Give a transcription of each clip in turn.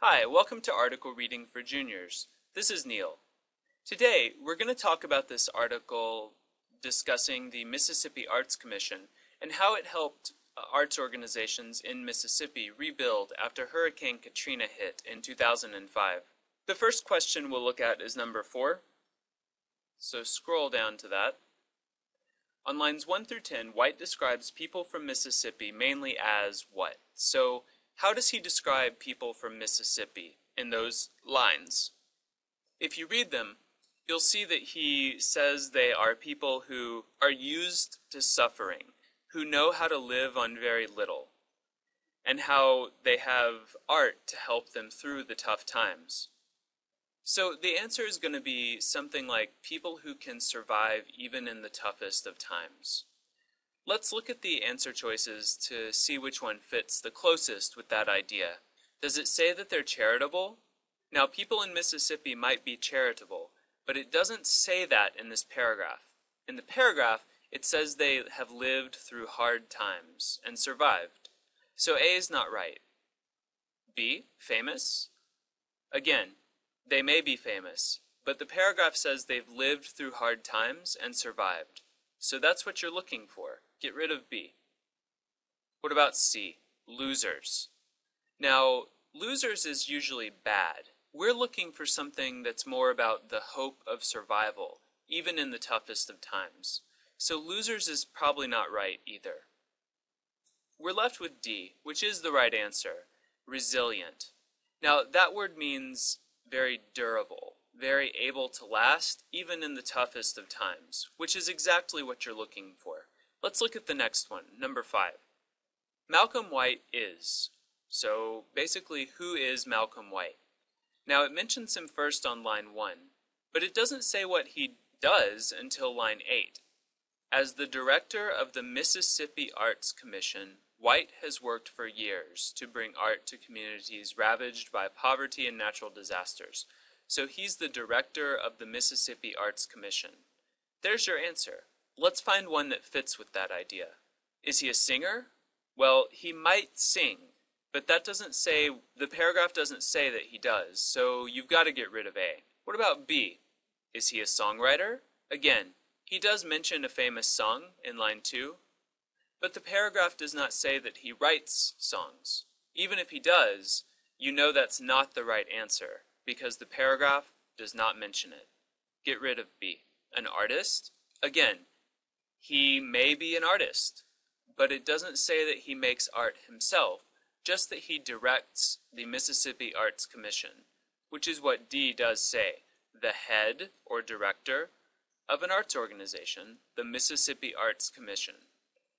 Hi, welcome to Article Reading for Juniors. This is Neil. Today, we're going to talk about this article discussing the Mississippi Arts Commission and how it helped arts organizations in Mississippi rebuild after Hurricane Katrina hit in 2005. The first question we'll look at is number 4. So scroll down to that. On lines 1 through 10, White describes people from Mississippi mainly as what? So, how does he describe people from Mississippi in those lines? If you read them, you'll see that he says they are people who are used to suffering, who know how to live on very little, and how they have art to help them through the tough times. So the answer is going to be something like people who can survive even in the toughest of times. Let's look at the answer choices to see which one fits the closest with that idea. Does it say that they're charitable? Now, people in Mississippi might be charitable, but it doesn't say that in this paragraph. In the paragraph, it says they have lived through hard times and survived. So A is not right. B, famous? Again, they may be famous, but the paragraph says they've lived through hard times and survived. So that's what you're looking for. Get rid of B. What about C? Losers. Now, losers is usually bad. We're looking for something that's more about the hope of survival, even in the toughest of times. So losers is probably not right either. We're left with D, which is the right answer. Resilient. Now, that word means very durable, very able to last, even in the toughest of times, which is exactly what you're looking for. Let's look at the next one, number 5. Malcolm White is. So, basically, who is Malcolm White? Now, it mentions him first on line 1, but it doesn't say what he does until line 8. As the director of the Mississippi Arts Commission, White has worked for years to bring art to communities ravaged by poverty and natural disasters. So he's the director of the Mississippi Arts Commission. There's your answer. Let's find one that fits with that idea. Is he a singer? Well, he might sing, but that doesn't say, the paragraph doesn't say that he does, so you've got to get rid of A. What about B? Is he a songwriter? Again, he does mention a famous song in line 2, but the paragraph does not say that he writes songs. Even if he does, you know that's not the right answer, because the paragraph does not mention it. Get rid of B. An artist? Again, he may be an artist, but it doesn't say that he makes art himself, just that he directs the Mississippi Arts Commission, which is what D does say, the head or director of an arts organization, the Mississippi Arts Commission.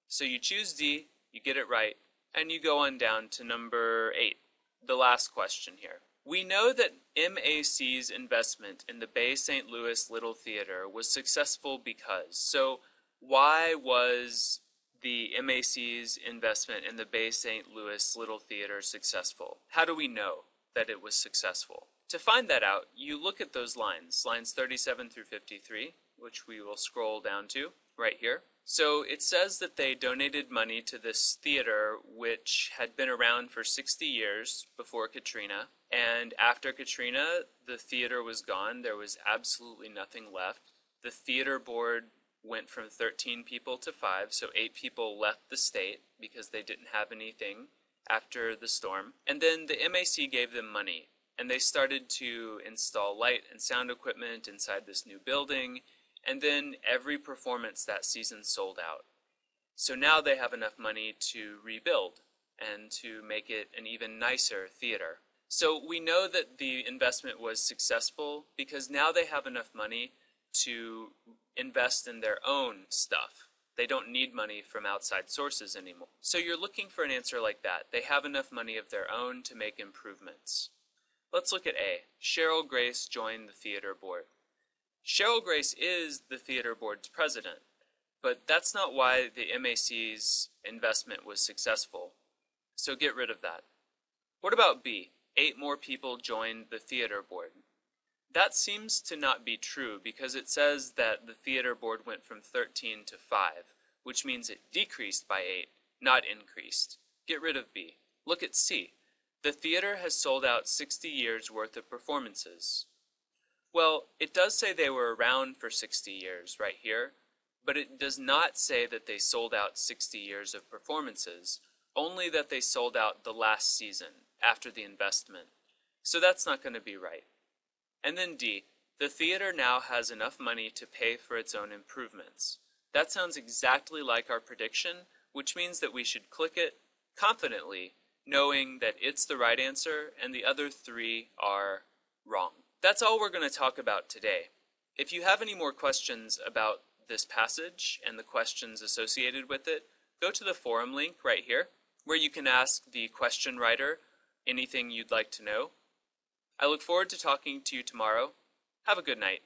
So you choose D, you get it right, and you go on down to number 8, the last question here. We know that MAC's investment in the Bay St. Louis Little Theater was successful because. So why was the MAC's investment in the Bay St. Louis Little Theater successful? How do we know that it was successful? To find that out, you look at those lines 37 through 53, which we will scroll down to right here. So it says that they donated money to this theater which had been around for 60 years before Katrina, and after Katrina the theater was gone. There was absolutely nothing left. The theater board went from 13 people to 5, so 8 people left the state because they didn't have anything after the storm. And then the MAC gave them money, and they started to install light and sound equipment inside this new building. And then every performance that season sold out. So now they have enough money to rebuild and to make it an even nicer theater. So we know that the investment was successful because now they have enough money to invest in their own stuff. They don't need money from outside sources anymore. So you're looking for an answer like that. They have enough money of their own to make improvements. Let's look at A. Cheryl Grace joined the theater board. Cheryl Grace is the theater board's president, but that's not why the MAC's investment was successful. So get rid of that. What about B? 8 more people joined the theater board. That seems to not be true because it says that the theater board went from 13 to 5, which means it decreased by 8, not increased. Get rid of B. Look at C. The theater has sold out 60 years worth of performances. Well, it does say they were around for 60 years right here, but it does not say that they sold out 60 years of performances, only that they sold out the last season, after the investment. So that's not going to be right. And then D, the theater now has enough money to pay for its own improvements. That sounds exactly like our prediction, which means that we should click it confidently, knowing that it's the right answer and the other three are wrong. That's all we're going to talk about today. If you have any more questions about this passage and the questions associated with it, go to the forum link right here, where you can ask the question writer anything you'd like to know. I look forward to talking to you tomorrow. Have a good night.